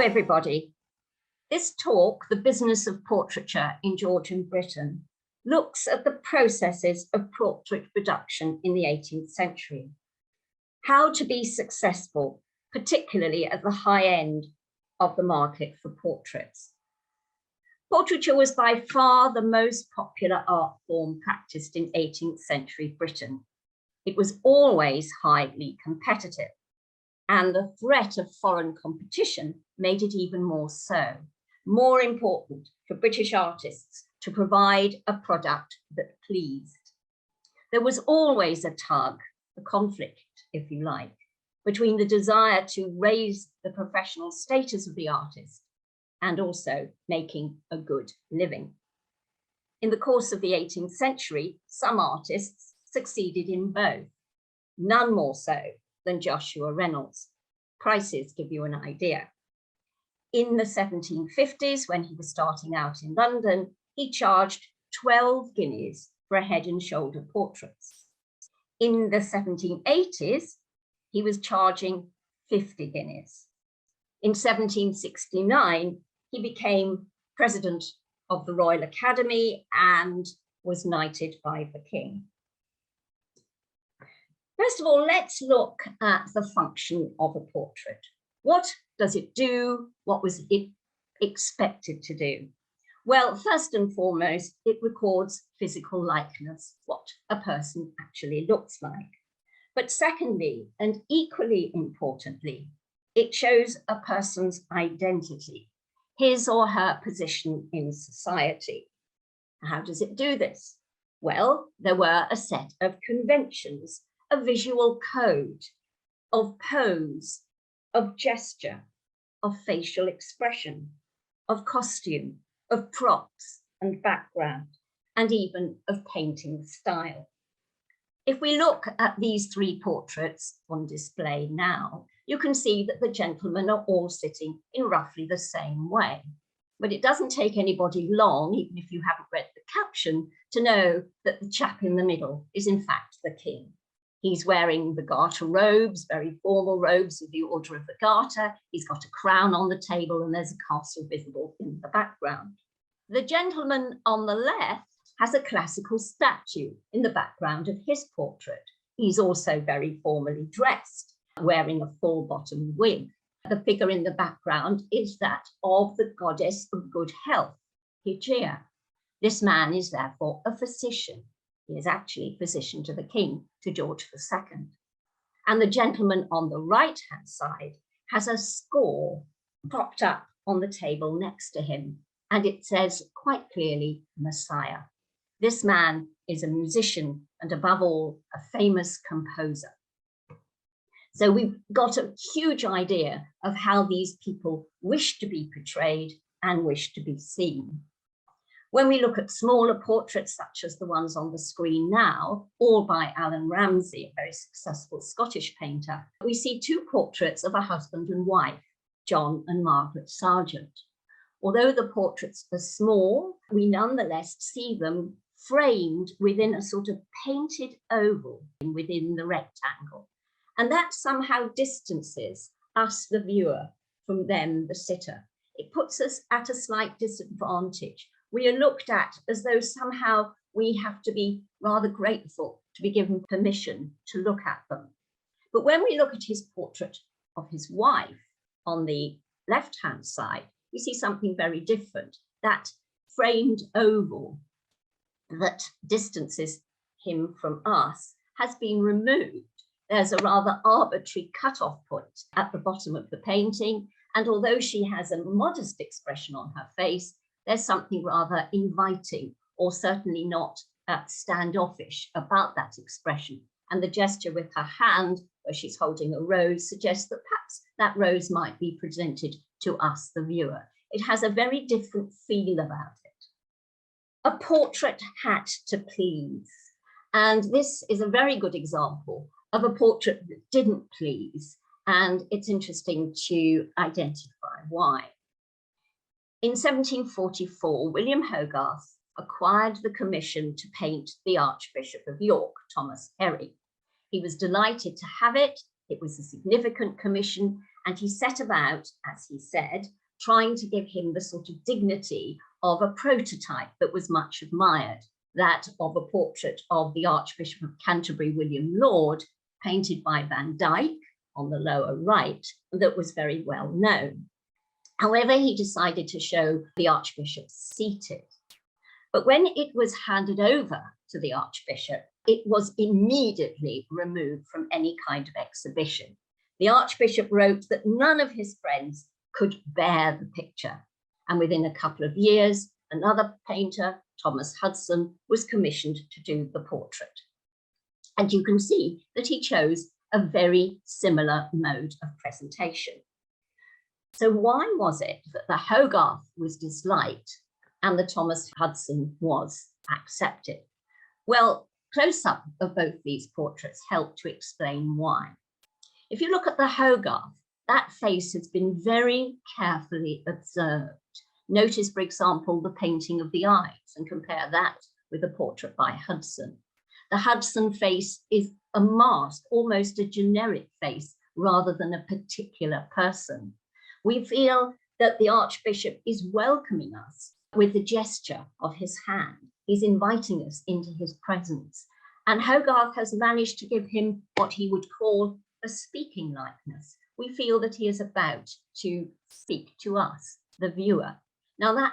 everybody. This talk, The Business of Portraiture in Georgian Britain, looks at the processes of portrait production in the 18th century. How to be successful, particularly at the high end of the market for portraits. Portraiture was by far the most popular art form practiced in 18th century Britain. It was always highly competitive, and the threat of foreign competition made it even more so. More important for British artists to provide a product that pleased. There was always a tug, a conflict, if you like, between the desire to raise the professional status of the artist and also making a good living. In the course of the 18th century, some artists succeeded in both, none more so than Joshua Reynolds. Prices give you an idea. In the 1750s, when he was starting out in London, he charged 12 guineas for a head and shoulder portraits. In the 1780s, he was charging 50 guineas. In 1769, he became president of the Royal Academy and was knighted by the king. First of all, let's look at the function of a portrait. What does it do? What was it expected to do? Well, first and foremost, it records physical likeness, what a person actually looks like. But secondly, and equally importantly, it shows a person's identity, his or her position in society. How does it do this? Well, there were a set of conventions, a visual code of pose, of gesture, of facial expression, of costume, of props and background, and even of painting style. If we look at these three portraits on display now, you can see that the gentlemen are all sitting in roughly the same way. But it doesn't take anybody long, even if you haven't read the caption, to know that the chap in the middle is in fact the king. He's wearing the garter robes, very formal robes of the Order of the Garter. He's got a crown on the table and there's a castle visible in the background. The gentleman on the left has a classical statue in the background of his portrait. He's also very formally dressed, wearing a full-bottomed wig. The figure in the background is that of the goddess of good health, Hygeia. This man is therefore a physician. He is actually physician to the king, to George II. And the gentleman on the right-hand side has a score propped up on the table next to him, and it says quite clearly, Messiah. This man is a musician and above all, a famous composer. So we've got a huge idea of how these people wish to be portrayed and wish to be seen. When we look at smaller portraits, such as the ones on the screen now, all by Alan Ramsay, a very successful Scottish painter, we see two portraits of a husband and wife, John and Margaret Sargent. Although the portraits are small, we nonetheless see them framed within a sort of painted oval within the rectangle. And that somehow distances us, the viewer, from them, the sitter. It puts us at a slight disadvantage. We are looked at as though somehow we have to be rather grateful to be given permission to look at them. But when we look at his portrait of his wife on the left-hand side, we see something very different. That framed oval that distances him from us has been removed. There's a rather arbitrary cut-off point at the bottom of the painting, and although she has a modest expression on her face, there's something rather inviting, or certainly not standoffish about that expression. And the gesture with her hand, where she's holding a rose, suggests that perhaps that rose might be presented to us, the viewer. It has a very different feel about it. A portrait had to please. And this is a very good example of a portrait that didn't please. And it's interesting to identify why. In 1744, William Hogarth acquired the commission to paint the Archbishop of York, Thomas Herry. He was delighted to have it. It was a significant commission, and he set about, as he said, trying to give him the sort of dignity of a prototype that was much admired, that of a portrait of the Archbishop of Canterbury, William Laud, painted by Van Dyck on the lower right, that was very well known. However, he decided to show the Archbishop seated. But when it was handed over to the Archbishop, it was immediately removed from any kind of exhibition. The Archbishop wrote that none of his friends could bear the picture. And within a couple of years, another painter, Thomas Hudson, was commissioned to do the portrait. And you can see that he chose a very similar mode of presentation. So why was it that the Hogarth was disliked and the Thomas Hudson was accepted? Well, close-up of both these portraits help to explain why. If you look at the Hogarth, that face has been very carefully observed. Notice, for example, the painting of the eyes and compare that with a portrait by Hudson. The Hudson face is a mask, almost a generic face, rather than a particular person. We feel that the Archbishop is welcoming us with the gesture of his hand. He's inviting us into his presence. And Hogarth has managed to give him what he would call a speaking likeness. We feel that he is about to speak to us, the viewer. Now that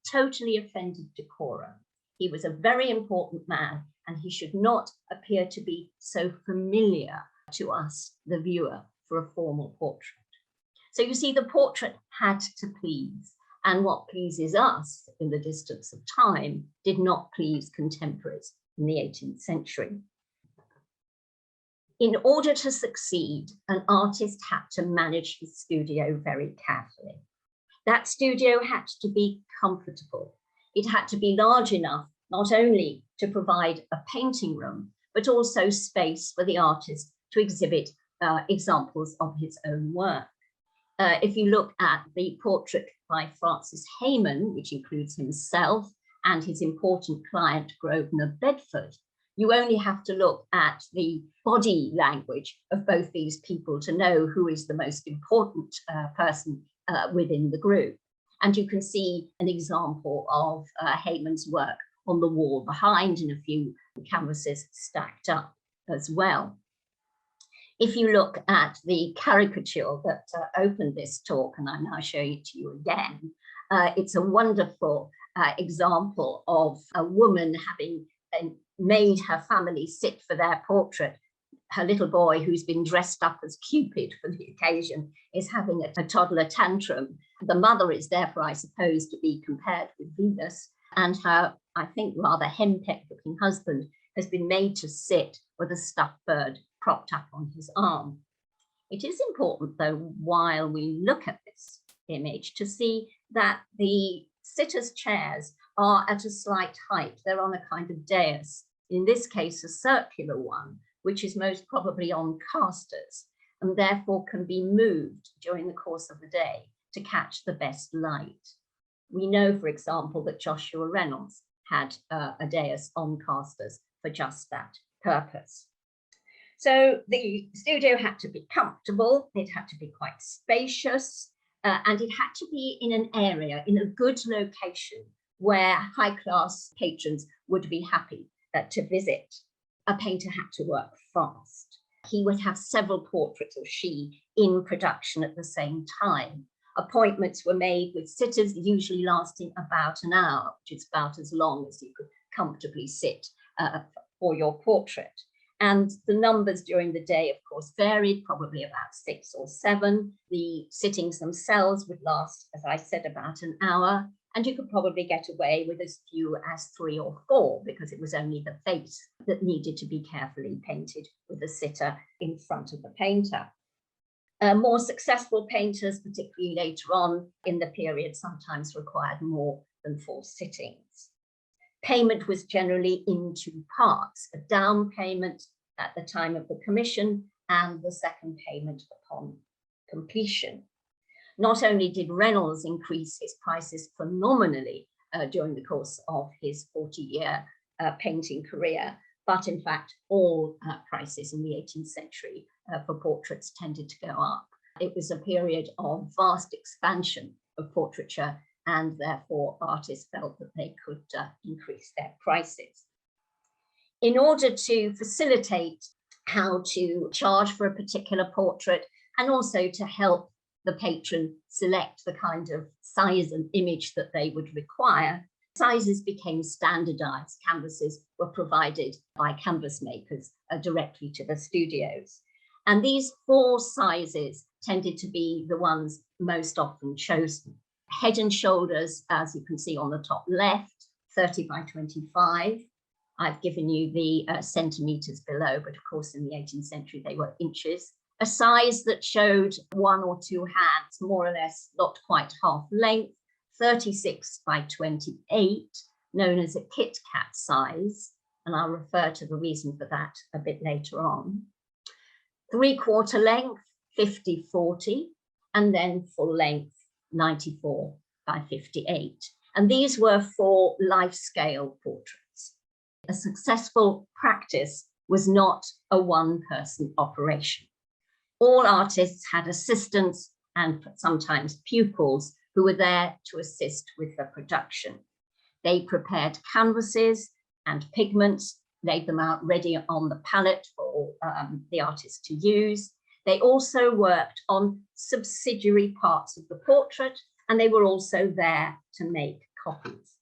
totally offended decorum. He was a very important man and he should not appear to be so familiar to us, the viewer, for a formal portrait. So you see, the portrait had to please, and what pleases us in the distance of time did not please contemporaries in the 18th century. In order to succeed, an artist had to manage his studio very carefully. That studio had to be comfortable. It had to be large enough not only to provide a painting room, but also space for the artist to exhibit examples of his own work. If you look at the portrait by Francis Hayman, which includes himself and his important client Grosvenor Bedford, you only have to look at the body language of both these people to know who is the most important person within the group. And you can see an example of Hayman's work on the wall behind and a few canvases stacked up as well. If you look at the caricature that opened this talk, and I'm now showing it to you again, it's a wonderful example of a woman having made her family sit for their portrait. Her little boy, who's been dressed up as Cupid for the occasion, is having a toddler tantrum. The mother is therefore, I suppose, to be compared with Venus, and her, I think, rather henpecked looking husband has been made to sit with a stuffed bird propped up on his arm. It is important, though, while we look at this image, to see that the sitters' chairs are at a slight height. They're on a kind of dais, in this case a circular one, which is most probably on casters, and therefore can be moved during the course of the day to catch the best light. We know, for example, that Joshua Reynolds had a dais on casters for just that purpose. So the studio had to be comfortable, it had to be quite spacious, and it had to be in an area, in a good location, where high-class patrons would be happy to visit. A painter had to work fast. He would have several portraits, or she, in production at the same time. Appointments were made with sitters, usually lasting about an hour, which is about as long as you could comfortably sit for your portrait. And the numbers during the day, of course, varied, probably about 6 or 7. The sittings themselves would last, as I said, about an hour. And you could probably get away with as few as 3 or 4, because it was only the face that needed to be carefully painted with the sitter in front of the painter. More successful painters, particularly later on in the period, sometimes required more than 4 sittings. Payment was generally in 2 parts, a down payment at the time of the commission and the second payment upon completion. Not only did Reynolds increase his prices phenomenally during the course of his 40-year painting career, but in fact, all prices in the 18th century for portraits tended to go up. It was a period of vast expansion of portraiture, and therefore artists felt that they could increase their prices. In order to facilitate how to charge for a particular portrait, and also to help the patron select the kind of size and image that they would require, sizes became standardized. Canvases were provided by canvas makers directly to the studios. And these 4 sizes tended to be the ones most often chosen. Head and shoulders, as you can see on the top left, 30 by 25. I've given you the centimeters below, but of course in the 18th century they were inches. A size that showed 1 or 2 hands, more or less not quite half length, 36 by 28, known as a Kit Kat size, and I'll refer to the reason for that a bit later on. 3/4 length, 50/40, and then full length, 94 by 58. And these were for life-scale portraits. A successful practice was not a one-person operation. All artists had assistants and sometimes pupils who were there to assist with the production. They prepared canvases and pigments, laid them out ready on the palette for the artist to use. They also worked on subsidiary parts of the portrait, and they were also there to make copies.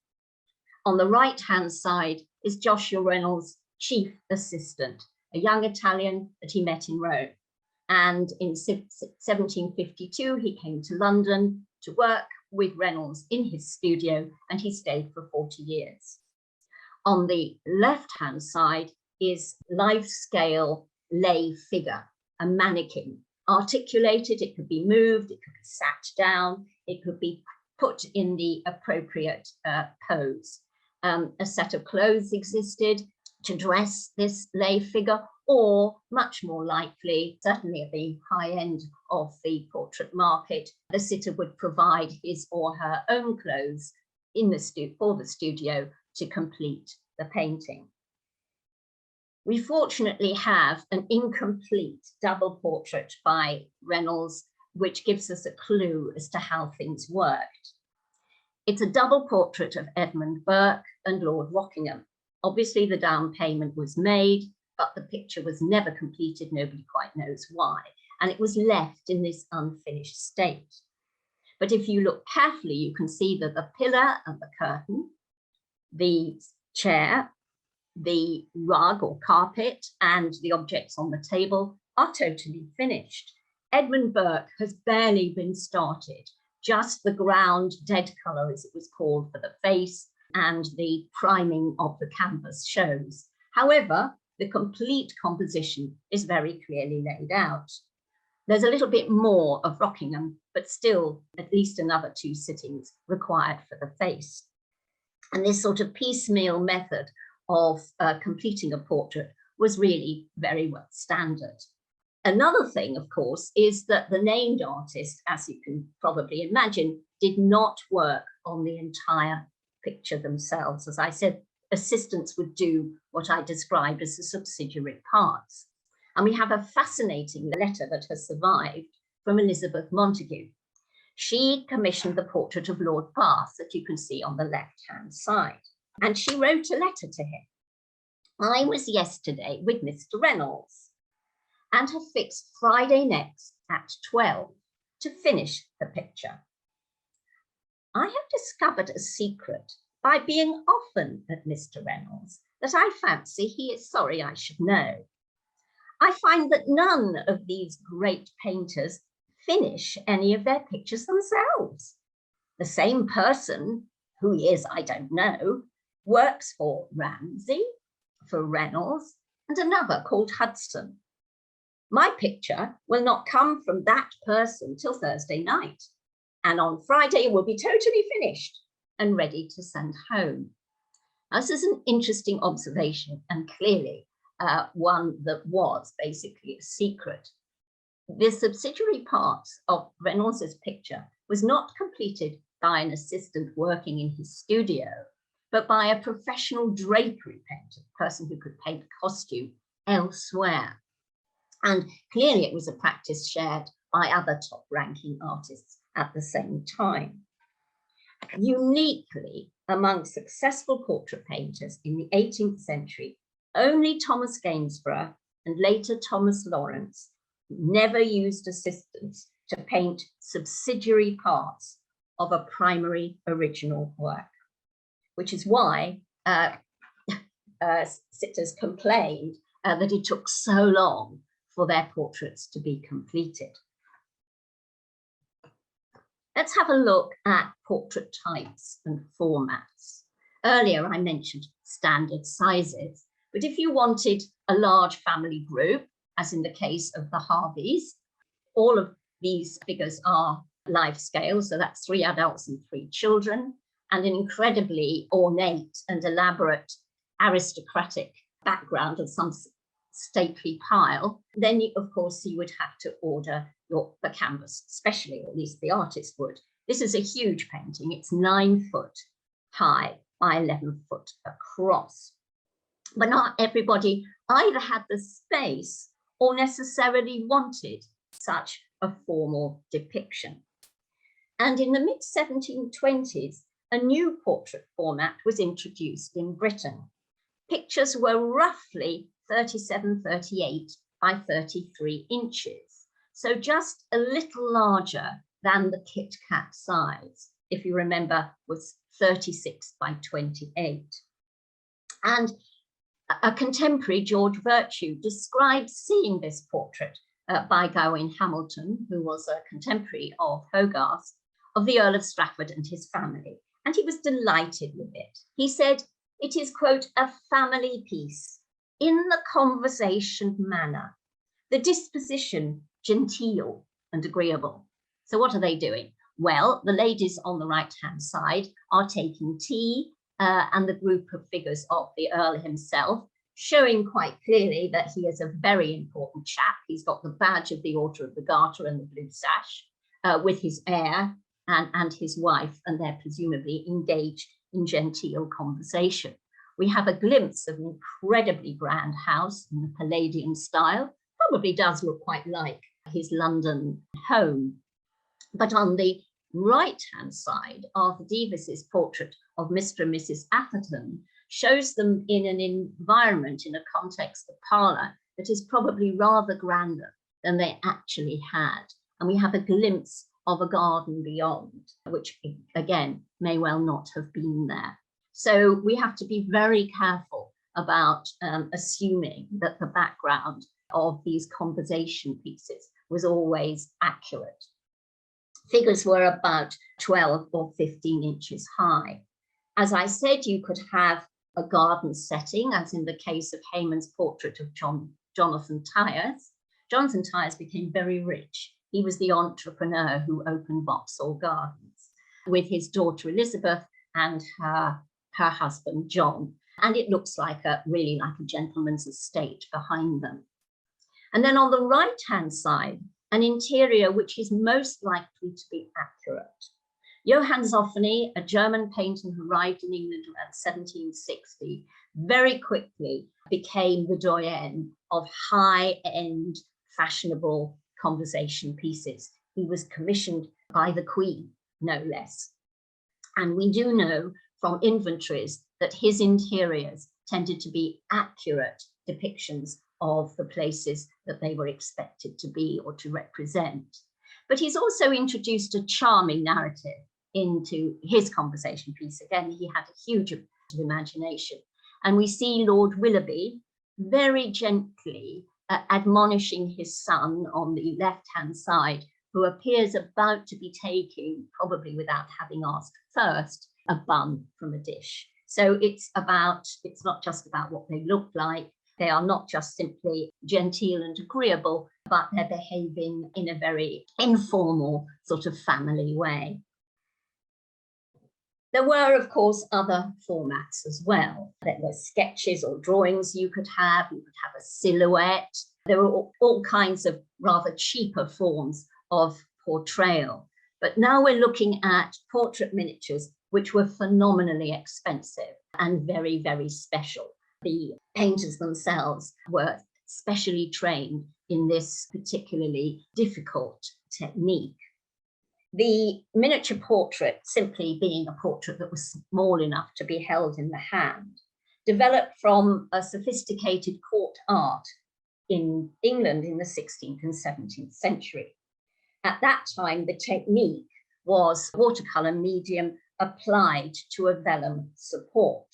On the right-hand side is Joshua Reynolds' chief assistant, a young Italian that he met in Rome. And in 1752, he came to London to work with Reynolds in his studio, and he stayed for 40 years. On the left-hand side is life-scale lay figure, a mannequin, articulated. It could be moved, it could be sat down, it could be put in the appropriate pose. A set of clothes existed to dress this lay figure, or much more likely, certainly at the high end of the portrait market, the sitter would provide his or her own clothes for the studio to complete the painting. We fortunately have an incomplete double portrait by Reynolds, which gives us a clue as to how things worked. It's a double portrait of Edmund Burke and Lord Rockingham. Obviously, the down payment was made, but the picture was never completed. Nobody quite knows why. And it was left in this unfinished state. But if you look carefully, you can see that the pillar and the curtain, the chair, the rug or carpet, and the objects on the table are totally finished. Edmund Burke has barely been started. Just the ground dead colour, as it was called, for the face, and the priming of the canvas shows. However, the complete composition is very clearly laid out. There's a little bit more of Rockingham, but still at least another 2 sittings required for the face. And this sort of piecemeal method of completing a portrait was really very well standard. Another thing, of course, is that the named artist, as you can probably imagine, did not work on the entire picture themselves. As I said, assistants would do what I described as the subsidiary parts. And we have a fascinating letter that has survived from Elizabeth Montagu. She commissioned the portrait of Lord Bath that you can see on the left-hand side. And she wrote a letter to him. I was yesterday with Mr. Reynolds and have fixed Friday next at 12 to finish the picture. I have discovered a secret by being often at Mr. Reynolds that I fancy he is sorry I should know. I find that none of these great painters finish any of their pictures themselves. The same person, who he is, I don't know, works for Ramsay, for Reynolds, and another called Hudson. My picture will not come from that person till Thursday night, and on Friday it will be totally finished and ready to send home. Now, this is an interesting observation, and clearly one that was basically a secret. The subsidiary parts of Reynolds's picture was not completed by an assistant working in his studio, but by a professional drapery painter, a person who could paint costume elsewhere. And clearly it was a practice shared by other top-ranking artists at the same time. Uniquely among successful portrait painters in the 18th century, only Thomas Gainsborough and later Thomas Lawrence never used assistants to paint subsidiary parts of a primary original work, which is why sitters complained that it took so long for their portraits to be completed. Let's have a look at portrait types and formats. Earlier, I mentioned standard sizes, but if you wanted a large family group, as in the case of the Harveys, all of these figures are life scale, so that's 3 adults and 3 children, and an incredibly ornate and elaborate aristocratic background of some stately pile, then of course you would have to order the canvas, especially, or at least the artist would. This is a huge painting. It's 9 foot high by 11 foot across. But not everybody either had the space or necessarily wanted such a formal depiction. And in the mid-1720s, a new portrait format was introduced in Britain. Pictures were roughly 37-38 by 33 inches. So just a little larger than the Kit Kat size, if you remember, was 36 by 28. And a contemporary, George Virtue, described seeing this portrait by Gawain Hamilton, who was a contemporary of Hogarth, of the Earl of Strafford and his family. And he was delighted with it. He said, "It is, quote, a family piece, in the conversation manner, the disposition genteel and agreeable." So what are they doing? Well, the ladies on the right-hand side are taking tea, and the group of figures of the Earl himself, showing quite clearly that he is a very important chap. He's got the badge of the Order of the Garter and the blue sash, with his heir and his wife, and they're presumably engaged in genteel conversation. We have a glimpse of an incredibly grand house in the Palladian style. Probably does look quite like his London home. But on the right-hand side, Arthur Davis's portrait of Mr. and Mrs. Atherton shows them in an environment, in a context, of parlour, that is probably rather grander than they actually had. And we have a glimpse of a garden beyond, which again may well not have been there. So we have to be very careful about assuming that the background of these conversation pieces was always accurate. Figures were about 12 or 15 inches high. As I said, you could have a garden setting, as in the case of Hayman's portrait of Jonathan Tyers. Jonathan Tyers became very rich. He was the entrepreneur who opened Vauxhall Gardens with his daughter Elizabeth and her husband John. And it looks like really like a gentleman's estate behind them. And then on the right-hand side, an interior which is most likely to be accurate. Johann Zoffany, a German painter who arrived in England around 1760, very quickly became the doyen of high-end, fashionable conversation pieces. He was commissioned by the Queen, no less. And we do know from inventories that his interiors tended to be accurate depictions of the places that they were expected to be or to represent. But he's also introduced a charming narrative into his conversation piece. Again, he had a huge imagination. And we see Lord Willoughby very gently admonishing his son on the left-hand side, who appears about to be taking, probably without having asked first, a bun from a dish. So it's not just about what they look like. They are not just simply genteel and agreeable, but they're behaving in a very informal sort of family way. There were, of course, other formats as well. There were sketches or drawings you could have a silhouette. There were all kinds of rather cheaper forms of portrayal. But now we're looking at portrait miniatures, which were phenomenally expensive and very, very special. The painters themselves were specially trained in this particularly difficult technique. The miniature portrait, simply being a portrait that was small enough to be held in the hand, developed from a sophisticated court art in England in the 16th and 17th century. At that time, the technique was watercolor medium applied to a vellum support.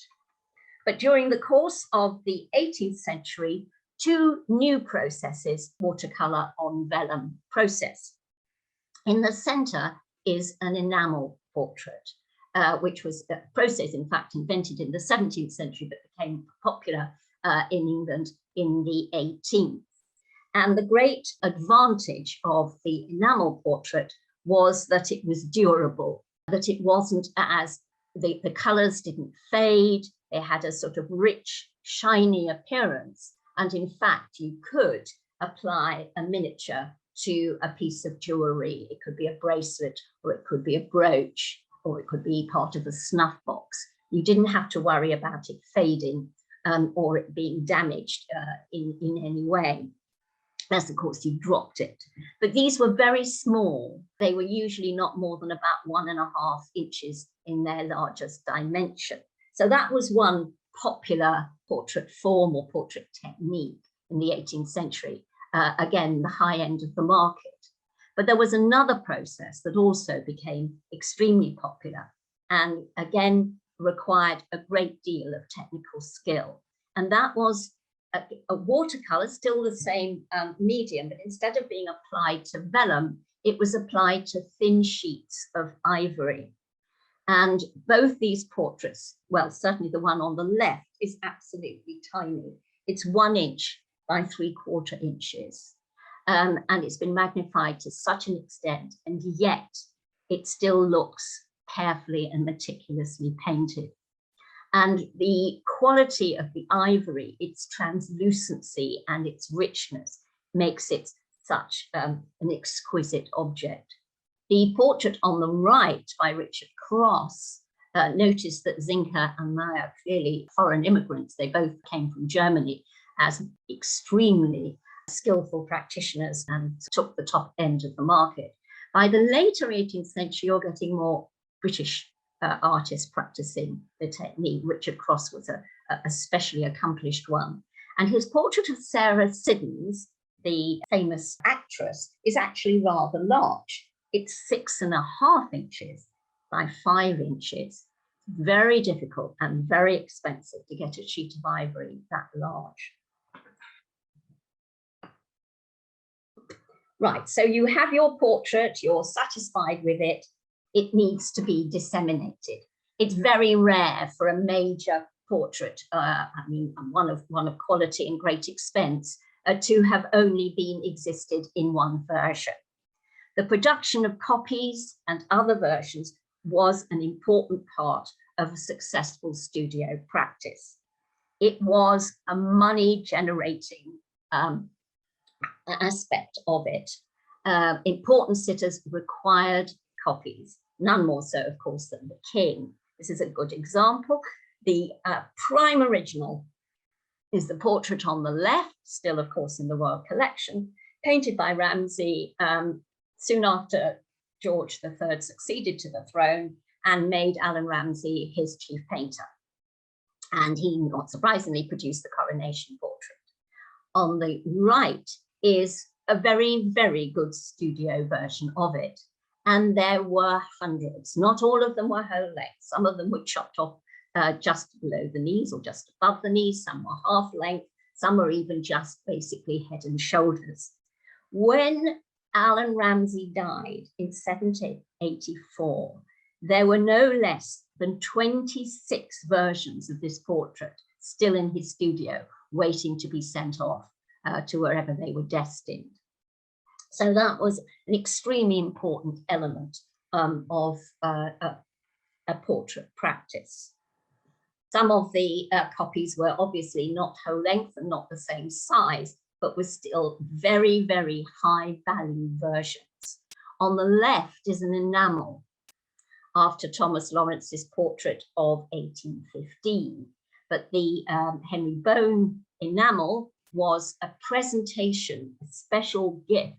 But during the course of the 18th century, two new processes, watercolor on vellum process. In the center is an enamel portrait, which was a process, in fact, invented in the 17th century, but became popular in England in the 18th. And the great advantage of the enamel portrait was that it was durable, that it wasn't as, the colors didn't fade, they had a sort of rich, shiny appearance. And in fact, you could apply a miniature to a piece of jewelry. It could be a bracelet, or it could be a brooch, or it could be part of a snuff box. You didn't have to worry about it fading or it being damaged in any way, unless of course you dropped it. But these were very small. They were usually not more than about 1.5 inches in their largest dimension. So that was one popular portrait form or portrait technique in the 18th century. Again, the high end of the market. But there was another process that also became extremely popular and again required a great deal of technical skill. And that was a watercolor, still the same medium, but instead of being applied to vellum, it was applied to thin sheets of ivory. And both these portraits, well, certainly the one on the left is absolutely tiny. It's 1 inch by 3/4 inches. And it's been magnified to such an extent, and yet it still looks carefully and meticulously painted. And the quality of the ivory, its translucency and its richness makes it such an exquisite object. The portrait on the right by Richard Cross, notice that Zinka and Meyer, clearly foreign immigrants, they both came from Germany, as extremely skillful practitioners and took the top end of the market. By the later 18th century, you're getting more British artists practicing the technique. Richard Cross was a especially accomplished one. And his portrait of Sarah Siddons, the famous actress, is actually rather large. It's 6.5 inches by 5 inches. Very difficult and very expensive to get a sheet of ivory that large. Right, so you have your portrait, you're satisfied with it, it needs to be disseminated. It's very rare for a major portrait, one of quality and great expense, to have only been existed in one version. The production of copies and other versions was an important part of a successful studio practice. It was a money-generating aspect of it. Important sitters required copies, none more so, of course, than the king. This is a good example. The prime original is the portrait on the left, still, of course, in the Royal Collection, painted by Ramsay soon after George III succeeded to the throne and made Allan Ramsay his chief painter. And he, not surprisingly, produced the coronation portrait. On the right is a very, very good studio version of it. And there were hundreds. Not all of them were whole length. Some of them were chopped off just below the knees or just above the knees. Some were half length. Some were even just basically head and shoulders. When Allan Ramsay died in 1784, there were no less than 26 versions of this portrait still in his studio, waiting to be sent off to wherever they were destined. So that was an extremely important element of a portrait practice. Some of the copies were obviously not whole length and not the same size, but were still very, very high value versions. On the left is an enamel after Thomas Lawrence's portrait of 1815. But the Henry Bone enamel was a presentation, a special gift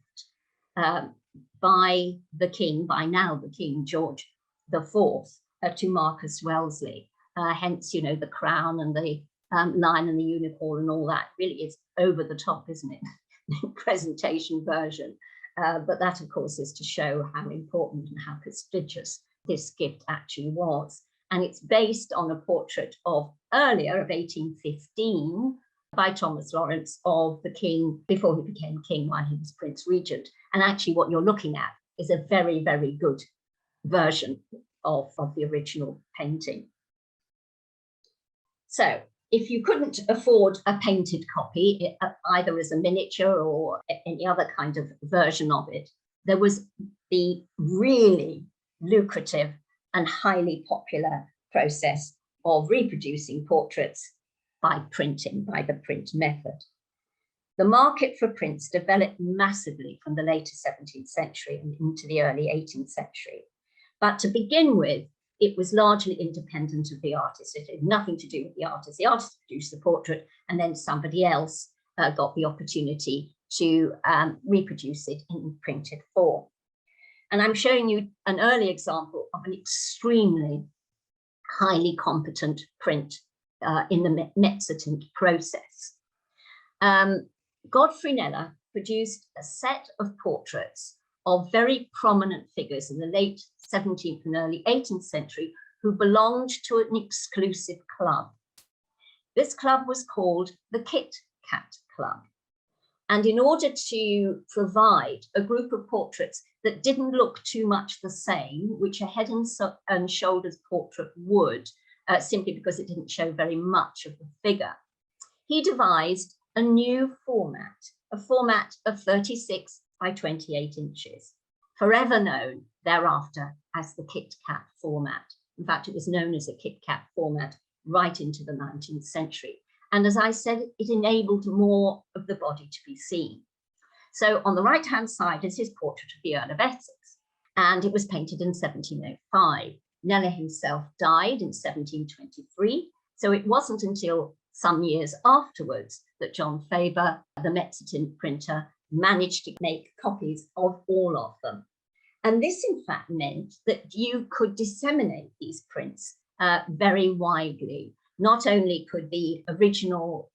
by the king, by now the King George IV, to Marcus Wellesley. Hence, you know, the crown and the lion and the unicorn and all that really is over the top, isn't it? The presentation version. But that, of course, is to show how important and how prestigious this gift actually was. And it's based on a portrait of 1815, by Thomas Lawrence, of the king before he became king, while he was Prince Regent. And actually what you're looking at is a very, very good version of the original painting. So if you couldn't afford a painted copy, either as a miniature or any other kind of version of it, there was the really lucrative and highly popular process of reproducing portraits by printing, by the print method. The market for prints developed massively from the later 17th century and into the early 18th century. But to begin with, it was largely independent of the artist. It had nothing to do with the artist. The artist produced the portrait, and then somebody else got the opportunity to reproduce it in printed form. And I'm showing you an early example of an extremely highly competent print in the Mezzotint process. Godfrey Kneller produced a set of portraits of very prominent figures in the late 17th and early 18th century who belonged to an exclusive club. This club was called the Kit Kat Club. And in order to provide a group of portraits that didn't look too much the same, which a head and shoulders portrait would, simply because it didn't show very much of the figure, he devised a new format, a format of 36 by 28 inches, forever known thereafter as the Kit Kat format. In fact, it was known as a Kit Kat format right into the 19th century. And as I said, it enabled more of the body to be seen. So on the right-hand side is his portrait of the Earl of Essex, and it was painted in 1705. Kneller himself died in 1723, so it wasn't until some years afterwards that John Faber, the Mezzotint printer, managed to make copies of all of them. And this, in fact, meant that you could disseminate these prints very widely. Not only could the original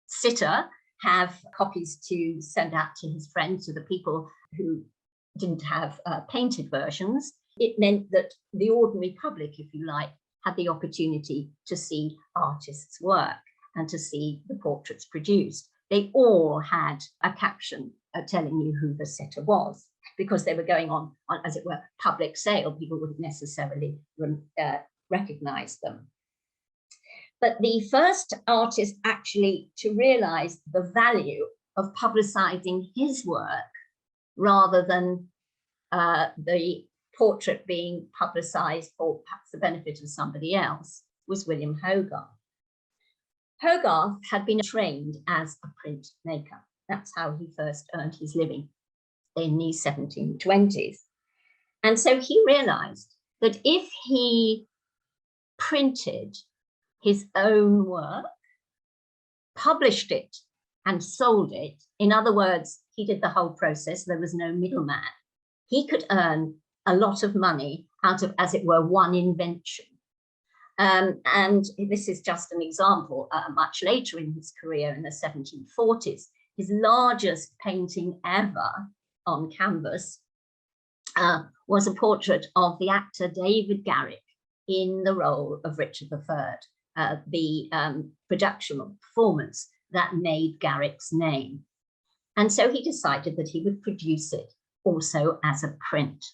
sitter have copies to send out to his friends, to the people who didn't have painted versions, it meant that the ordinary public, if you like, had the opportunity to see artists' work and to see the portraits produced. They all had a caption telling you who the sitter was, because they were going on, as it were, public sale. People wouldn't necessarily recognize them. But the first artist actually to realize the value of publicizing his work rather than the portrait being publicized for perhaps the benefit of somebody else was William Hogarth. Hogarth had been trained as a printmaker. That's how he first earned his living in the 1720s. And so he realized that if he printed his own work, published it and sold it, in other words, he did the whole process, there was no middleman, he could earn a lot of money out of, as it were, one invention. And this is just an example. Much later in his career, in the 1740s, his largest painting ever on canvas was a portrait of the actor David Garrick in the role of Richard III, the production or performance that made Garrick's name. And so he decided that he would produce it also as a print.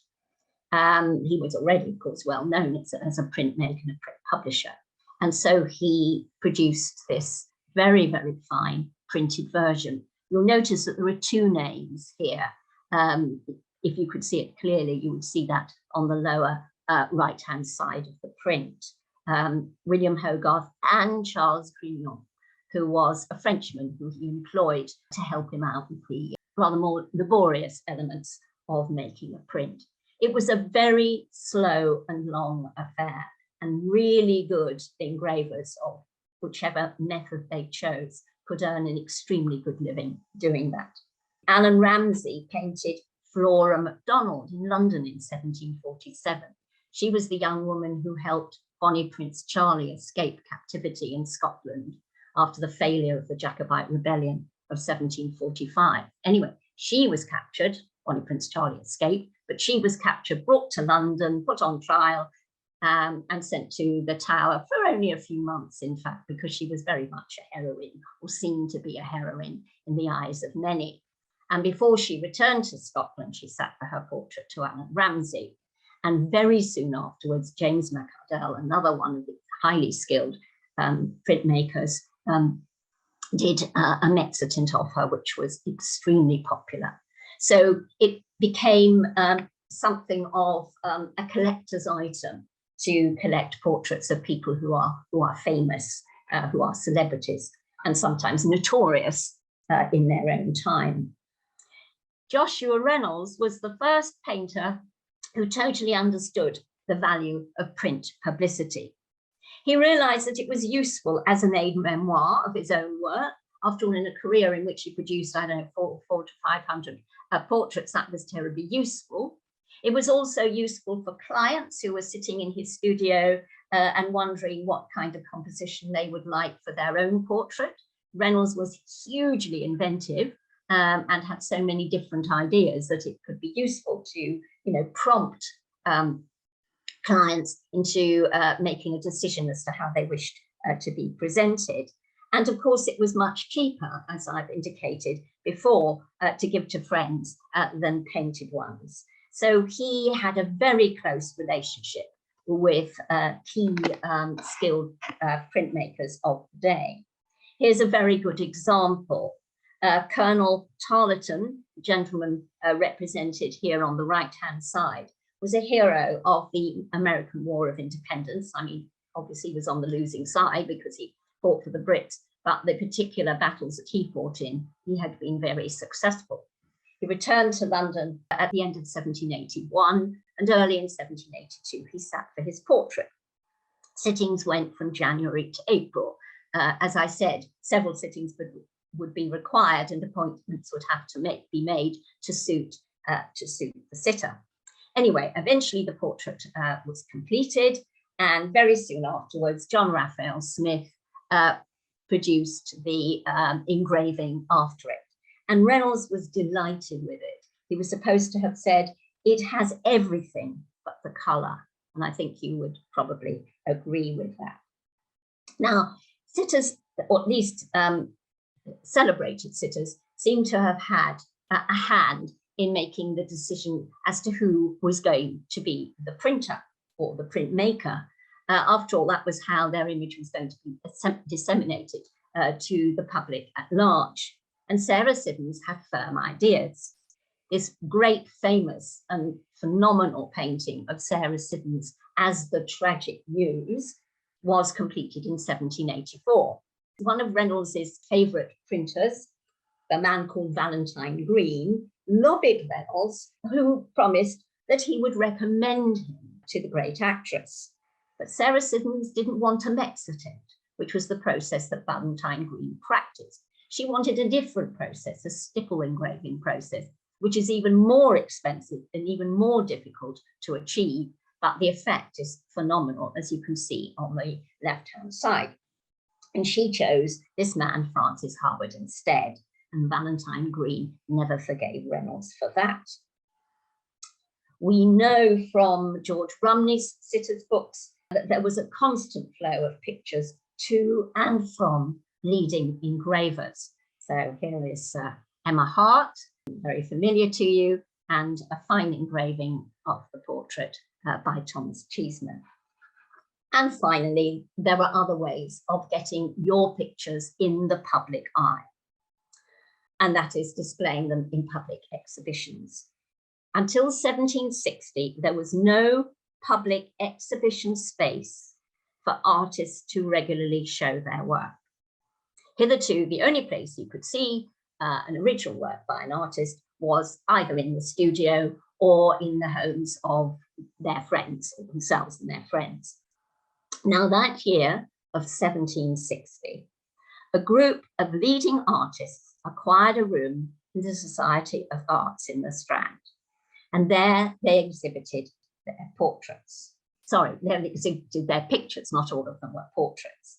He was already, of course, well known as a printmaker and a print publisher. And so he produced this very, very fine printed version. You'll notice that there are two names here. If you could see it clearly, you would see that on the lower right-hand side of the print. William Hogarth and Charles Grignon, who was a Frenchman who he employed to help him out with the rather more laborious elements of making a print. It was a very slow and long affair, and really good engravers of whichever method they chose could earn an extremely good living doing that. Alan Ramsay painted Flora MacDonald in London in 1747. She was the young woman who helped Bonnie Prince Charlie escape captivity in Scotland after the failure of the Jacobite rebellion of 1745. Anyway, she was captured, Bonnie Prince Charlie escaped, but she was captured, brought to London, put on trial, and sent to the Tower for only a few months, in fact, because she was very much a heroine, or seemed to be a heroine in the eyes of many. And before she returned to Scotland, she sat for her portrait to Alan Ramsay. And very soon afterwards, James McArdell, another one of the highly skilled printmakers, did a mezzotint of her, which was extremely popular. So it became something of a collector's item to collect portraits of people who are famous, who are celebrities, and sometimes notorious in their own time. Joshua Reynolds was the first painter who totally understood the value of print publicity. He realized that it was useful as an aid memoir of his own work. After all, in a career in which he produced, I don't know, 400 to 500 portraits, that was terribly useful. It was also useful for clients who were sitting in his studio and wondering what kind of composition they would like for their own portrait. Reynolds was hugely inventive and had so many different ideas that it could be useful to, prompt clients into making a decision as to how they wished to be presented. And of course, it was much cheaper, as I've indicated before, to give to friends than painted ones. So he had a very close relationship with key skilled printmakers of the day. Here's a very good example. Colonel Tarleton, gentleman represented here on the right-hand side, was a hero of the American War of Independence. I mean, obviously he was on the losing side because he fought for the Brits, but the particular battles that he fought in, he had been very successful. He returned to London at the end of 1781, and early in 1782, he sat for his portrait. Sittings went from January to April. As I said, several sittings would be required, and appointments would have to be made to suit the sitter. Anyway, eventually the portrait was completed, and very soon afterwards, John Raphael Smith produced the engraving after it. And Reynolds was delighted with it. He was supposed to have said, "It has everything but the color." And I think you would probably agree with that. Now, sitters, or at least celebrated sitters, seem to have had a hand in making the decision as to who was going to be the printer or the printmaker. After all, that was how their image was going to be disseminated to the public at large. And Sarah Siddons had firm ideas. This great, famous and phenomenal painting of Sarah Siddons as the Tragic Muse was completed in 1784. One of Reynolds's favourite printers, a man called Valentine Green, lobbied Reynolds, who promised that he would recommend him to the great actress. But Sarah Siddons didn't want a mezzotint, which was the process that Valentine Green practiced. She wanted a different process, a stipple engraving process, which is even more expensive and even more difficult to achieve, but the effect is phenomenal, as you can see on the left-hand side. And she chose this man, Francis Howard, instead, and Valentine Green never forgave Reynolds for that. We know from George Rumney's sitters' books that there was a constant flow of pictures to and from leading engravers. So here is Emma Hart, very familiar to you, and a fine engraving of the portrait by Thomas Cheeseman. And finally, there are other ways of getting your pictures in the public eye, and that is displaying them in public exhibitions. Until 1760, there was no public exhibition space for artists to regularly show their work. Hitherto, the only place you could see an original work by an artist was either in the studio or in the homes of their friends, or themselves and their friends. Now, that year of 1760, a group of leading artists acquired a room in the Society of Arts in the Strand. And there they exhibited their portraits. Sorry, they exhibited their pictures, not all of them were portraits.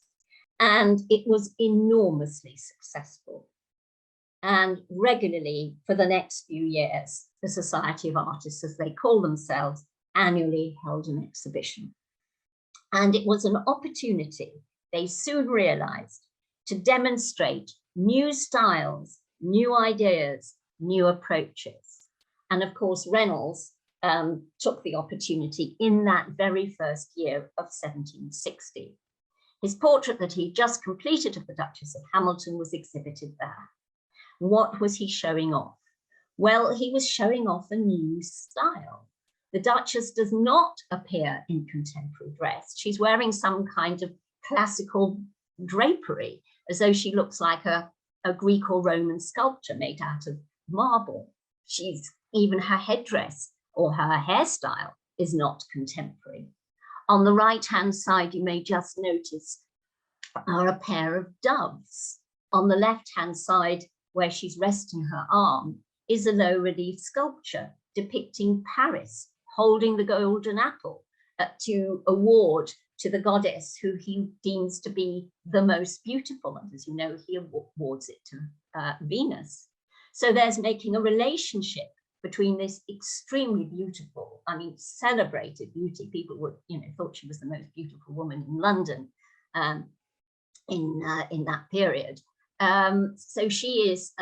And it was enormously successful. And regularly for the next few years, the Society of Artists, as they call themselves, annually held an exhibition. And it was an opportunity, they soon realized, to demonstrate new styles, new ideas, new approaches. And of course, Reynolds took the opportunity in that very first year of 1760. His portrait that he just completed of the Duchess of Hamilton was exhibited there. What was he showing off? Well, he was showing off a new style. The Duchess does not appear in contemporary dress. She's wearing some kind of classical drapery, as though she looks like a Greek or Roman sculpture made out of marble. Even her headdress or her hairstyle is not contemporary. On the right-hand side, you may just notice are a pair of doves. On the left-hand side, where she's resting her arm, is a low relief sculpture depicting Paris holding the golden apple to award to the goddess who he deems to be the most beautiful. And as you know, he awards it to Venus. So there's making a relationship between this extremely beautiful, I mean, celebrated beauty. People would, thought she was the most beautiful woman in London in that period. So she is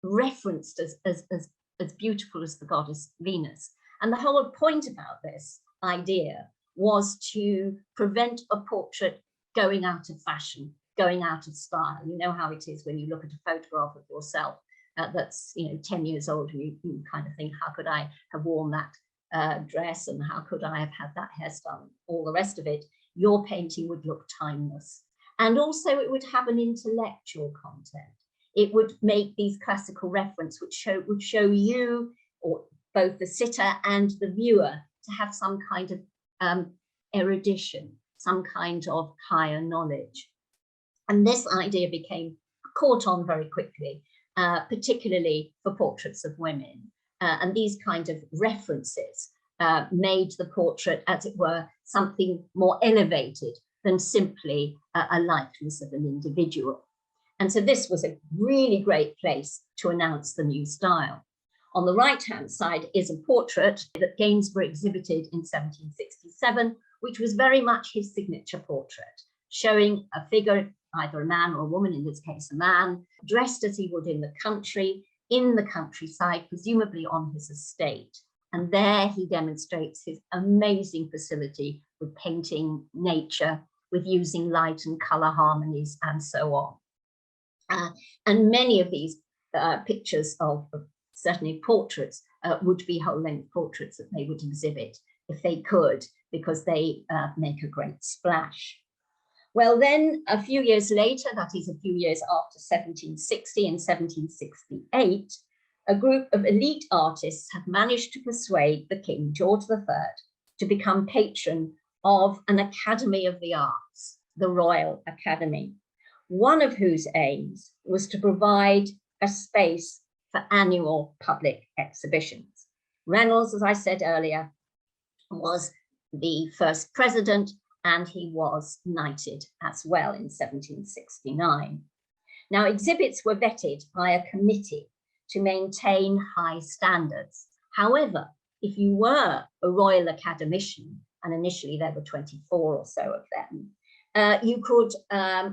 referenced as beautiful as the goddess Venus. And the whole point about this idea was to prevent a portrait going out of fashion, going out of style. You know how it is when you look at a photograph of yourself that's 10 years old, and you kind of think, how could I have worn that dress, and how could I have had that hairstyle, and all the rest of it. Your painting would look timeless. And also it would have an intellectual content. It would make these classical references, which would show you, or both the sitter and the viewer, to have some kind of erudition, some kind of higher knowledge. And this idea became caught on very quickly, particularly for portraits of women. And these kind of references made the portrait, as it were, something more elevated than simply a likeness of an individual. And so this was a really great place to announce the new style. On the right-hand side is a portrait that Gainsborough exhibited in 1767, which was very much his signature portrait, showing a figure, either a man or a woman, in this case a man, dressed as he would in the countryside, presumably on his estate. And there he demonstrates his amazing facility with painting nature, with using light and color harmonies, and so on. And many of these pictures of certainly portraits would be whole-length portraits that they would exhibit if they could, because they make a great splash. Well, then a few years later, that is a few years after 1760 and 1768, a group of elite artists have managed to persuade the King, George III, to become patron of an Academy of the Arts, the Royal Academy, one of whose aims was to provide a space for annual public exhibitions. Reynolds, as I said earlier, was the first president, and he was knighted as well in 1769. Now, exhibits were vetted by a committee to maintain high standards. However, if you were a Royal Academician, and initially there were 24 or so of them, you could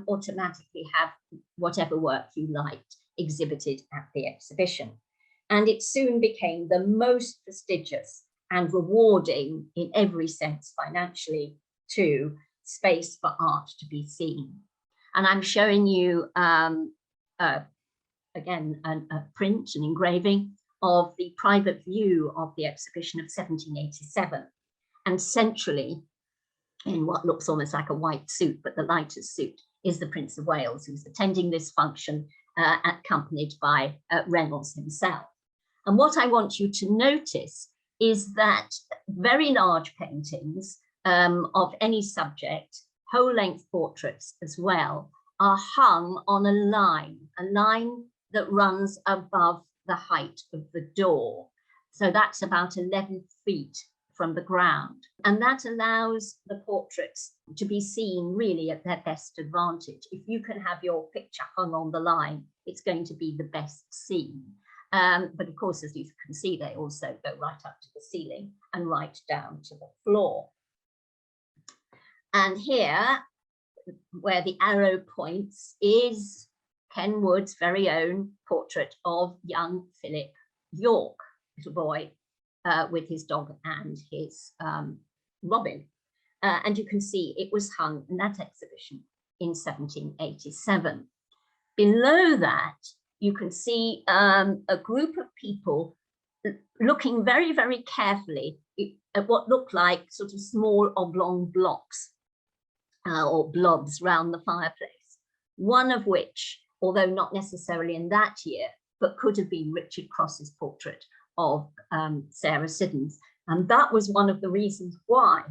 automatically have whatever work you liked exhibited at the exhibition. And it soon became the most prestigious and rewarding, in every sense financially, to space for art to be seen. And I'm showing you, again, a print, an engraving of the private view of the exhibition of 1787. And centrally, in what looks almost like a white suit, but the lightest suit, is the Prince of Wales, who's attending this function, accompanied by Reynolds himself. And what I want you to notice is that very large paintings of any subject, whole-length portraits as well, are hung on a line that runs above the height of the door. So that's about 11 feet from the ground. And that allows the portraits to be seen really at their best advantage. If you can have your picture hung on the line, it's going to be the best seen. But of course, as you can see, they also go right up to the ceiling and right down to the floor. And here, where the arrow points, is Kenwood's very own portrait of young Philip York, little boy, with his dog and his robin. And you can see it was hung in that exhibition in 1787. Below that, you can see a group of people looking very, very carefully at what looked like sort of small oblong blocks or blobs round the fireplace, one of which, although not necessarily in that year, but could have been Richard Cross's portrait of Sarah Siddons. And that was one of the reasons why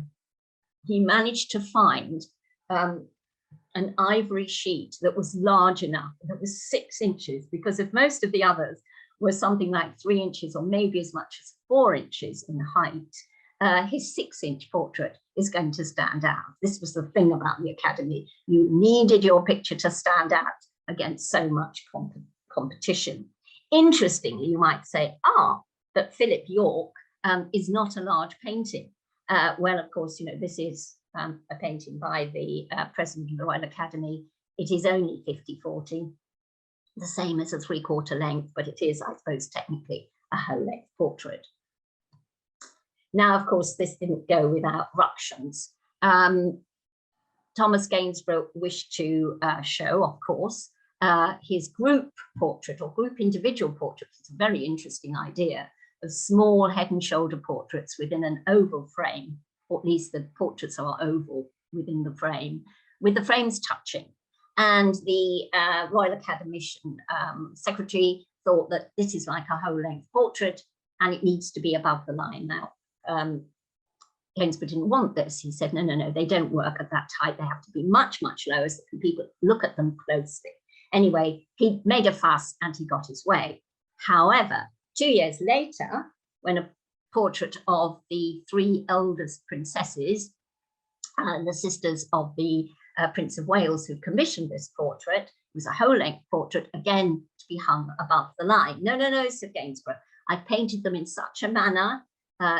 he managed to find an ivory sheet that was large enough, that was 6 inches, because if most of the others were something like 3 inches or maybe as much as 4 inches in height, his 6-inch portrait is going to stand out. This was the thing about the Academy. You needed your picture to stand out against so much competition. Interestingly, you might say, that Philip York is not a large painting. Well, of course, you know, this is a painting by the President of the Royal Academy. It is only 50-40, the same as a 3/4 length, but it is, I suppose, technically a whole length portrait. Now, of course, this didn't go without ructions. Thomas Gainsborough wished to show, of course, his group portrait or group individual portrait. It's a very interesting idea of small head and shoulder portraits within an oval frame, or at least the portraits are oval within the frame, with the frames touching. And the Royal Academician secretary thought that this is like a whole length portrait and it needs to be above the line. Now, Gainsborough didn't want this. He said, no, they don't work at that height. They have to be much, much lower so that people look at them closely. Anyway, he made a fuss and he got his way. However, 2 years later, when a portrait of the 3 eldest princesses, the sisters of the Prince of Wales who commissioned this portrait, it was a whole length portrait, again, to be hung above the line. No, said Gainsborough. I painted them in such a manner,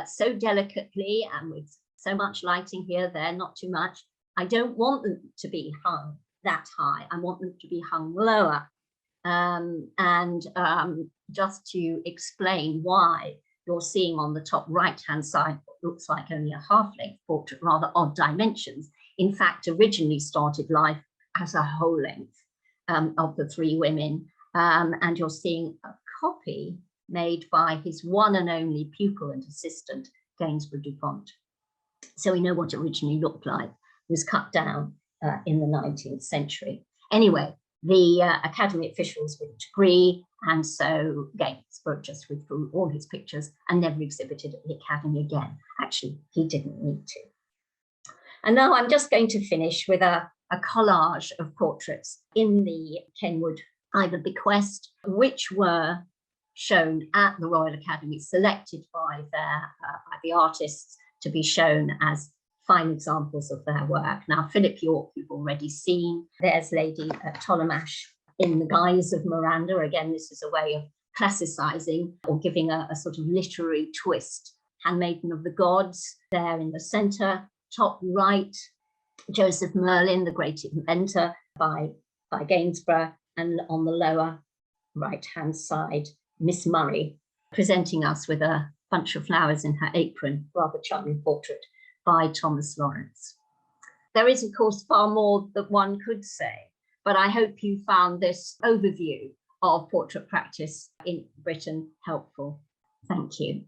so delicately and with so much lighting here, there, not too much. I don't want them to be hung that high. I want them to be hung lower. Just to explain why you're seeing on the top right-hand side what looks like only a half-length portrait, rather odd dimensions, in fact, originally started life as a whole length of the 3 women. And you're seeing a copy made by his one and only pupil and assistant, Gainsborough Dupont. So we know what it originally looked like. It was cut down in the 19th century. Anyway, the Academy officials wouldn't agree, and so Gainsborough just withdrew all his pictures and never exhibited at the Academy again. Actually, he didn't need to. And now I'm just going to finish with a collage of portraits in the Kenwood either bequest, which were shown at the Royal Academy, selected by the artists to be shown as fine examples of their work. Now, Philip York, you've already seen. There's Lady Tollemache in the guise of Miranda. Again, this is a way of classicizing or giving a sort of literary twist. Handmaiden of the Gods, there in the center. Top right, Joseph Merlin, the great inventor, by Gainsborough. And on the lower right-hand side, Miss Murray, presenting us with a bunch of flowers in her apron, rather charming portrait by Thomas Lawrence. There is, of course, far more that one could say, but I hope you found this overview of portrait practice in Britain helpful. Thank you.